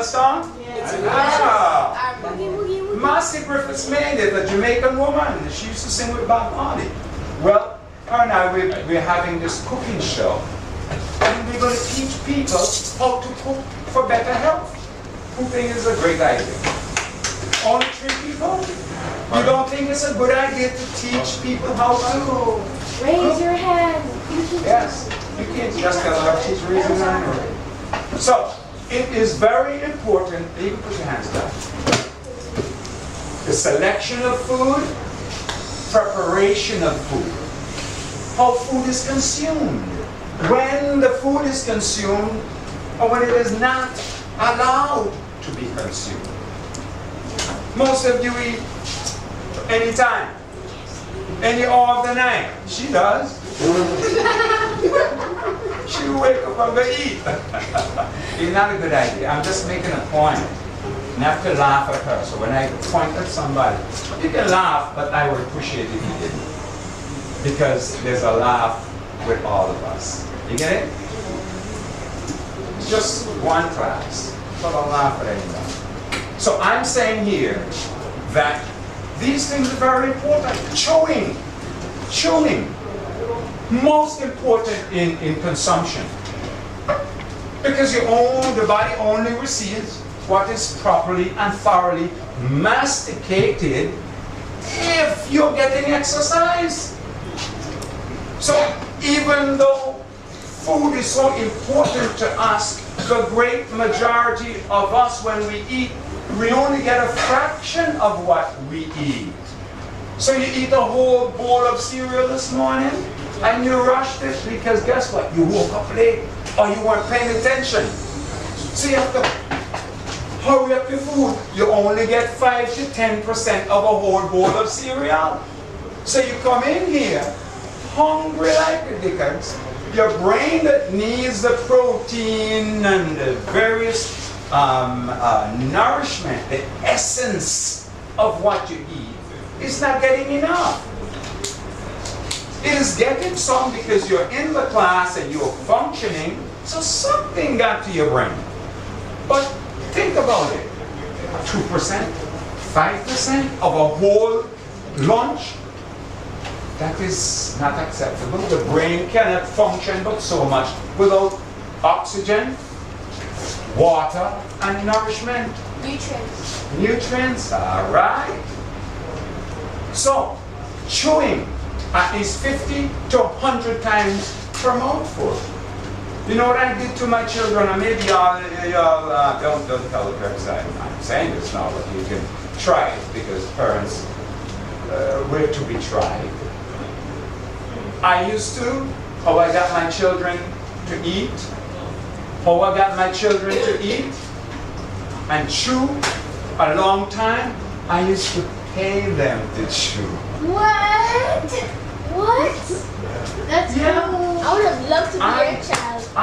that song? Yes. Ah. Boogie. Marcy Griffiths made it, a Jamaican woman. She used to sing with Bob Marley. Well, her and I, we're having this cooking show. And we're going to teach people how to cook for better health. Cooking is a great idea. Only 3 people? You don't think it's a good idea to teach people how to Raise your hand. Yes, you can't just tell our teacher raising their hand. So, it is very important, you can put your hands down. The selection of food, preparation of food, how food is consumed, when the food is consumed, or when it is not allowed to be consumed. Most of you eat anytime, any hour of the night. She does. She will wake up and go eat. It's not a good idea. I'm just making a point. You have to laugh at her. So when I point at somebody, you can laugh, but I would appreciate if you didn't. Because there's a laugh with all of us. You get it? It's just one class. But I'll laugh at anyone. So I'm saying here that these things are very important. Chewing. Most important in consumption. Because the body only receives what is properly and thoroughly masticated if you're getting exercise. So even though food is so important to us, the great majority of us when we eat, we only get a fraction of what we eat. So you eat a whole bowl of cereal this morning and you rushed it because guess what? You woke up late or you weren't paying attention. So you have to hurry up your food. You only get 5 to 10% of a whole bowl of cereal. So you come in here hungry like the dickens. Your brain that needs the protein and the various nourishment, the essence of what you eat, is not getting enough. It is getting some because you're in the class and you're functioning, so something got to your brain. But think about it. 2%, 5% of a whole lunch, that is not acceptable. The brain cannot function but so much without oxygen, water, and nourishment. Nutrients, all right. So, chewing at least 50 to 100 times per mouthful. You know what I did to my children? And maybe y'all don't tell the parents I'm saying this now, but you can try it because parents were to be tried. I used to, how I got my children to eat, and chew a long time, I used to pay them to chew. What? That's cool. I would have loved to be your child. I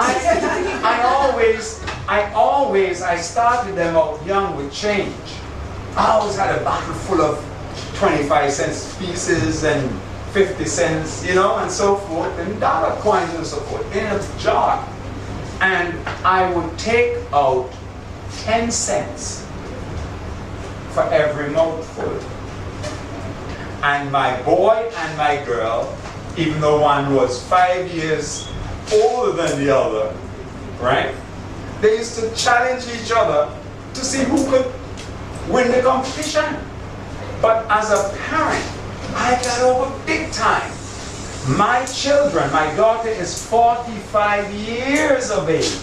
started them out young with change. I always had a bottle full of 25 cents pieces and 50 cents, you know, and so forth, and dollar coins and so forth in a jar. And I would take out 10 cents for every mouthful. And my boy and my girl, even though one was 5 years older than the other, right? They used to challenge each other to see who could win the competition. But as a parent, I got over big time. My children, my daughter is 45 years of age.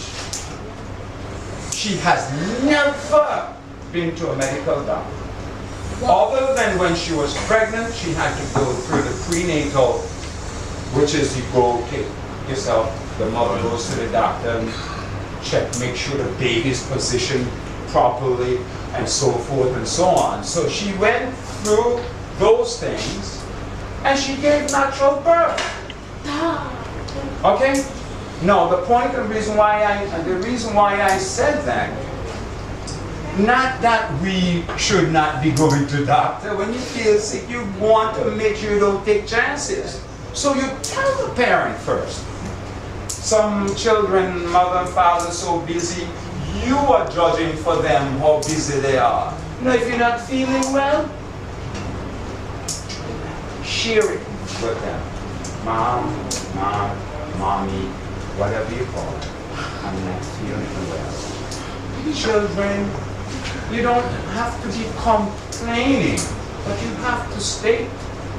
She has never been to a medical doctor. Other than when she was pregnant, she had to go through the prenatal, which is you go take yourself, the mother goes to the doctor and check, make sure the baby's positioned properly and so forth and so on. So she went through those things and she gave natural birth. Okay? No, the point and the reason why I said that, not that we should not be going to doctor. When you feel sick, you want to make sure you don't take chances. So you tell the parent first. Some children, mother and father, so busy, you are judging for them how busy they are. You know, if you're not feeling well, share it with them. Mom, mommy, whatever you call it. I'm not feeling well. Children, you don't have to be complaining, but you have to state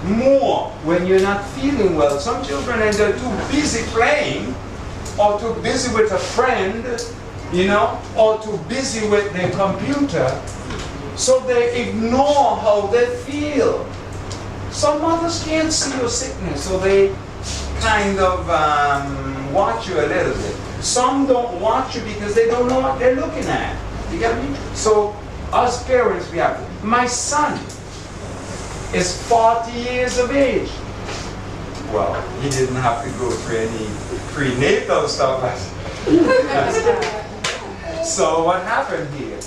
more when you're not feeling well. Some children, and they're too busy playing, or too busy with a friend, you know, or too busy with their computer, so they ignore how they feel. Some mothers can't see your sickness, so they kind of watch you a little bit. Some don't watch you because they don't know what they're looking at. You get me? So, as parents, we have to. My son is 40 years of age. Well, he didn't have to go through any prenatal stuff. So what happened here?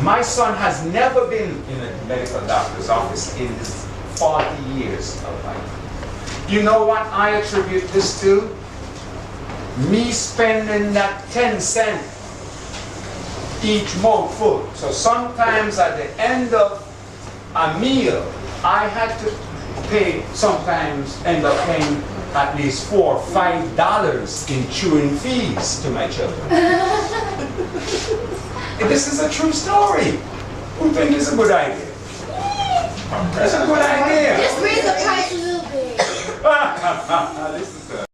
My son has never been in a medical doctor's office in his 40 years of life. You know what I attribute this to? Me spending that 10 cents each mouthful. So sometimes at the end of a meal, I had to pay, sometimes end up paying at least $4 or $5 in chewing fees to my children. This is a true story. Who think it's a good idea? It's a good idea. Just raise the price a little bit. Listen to her.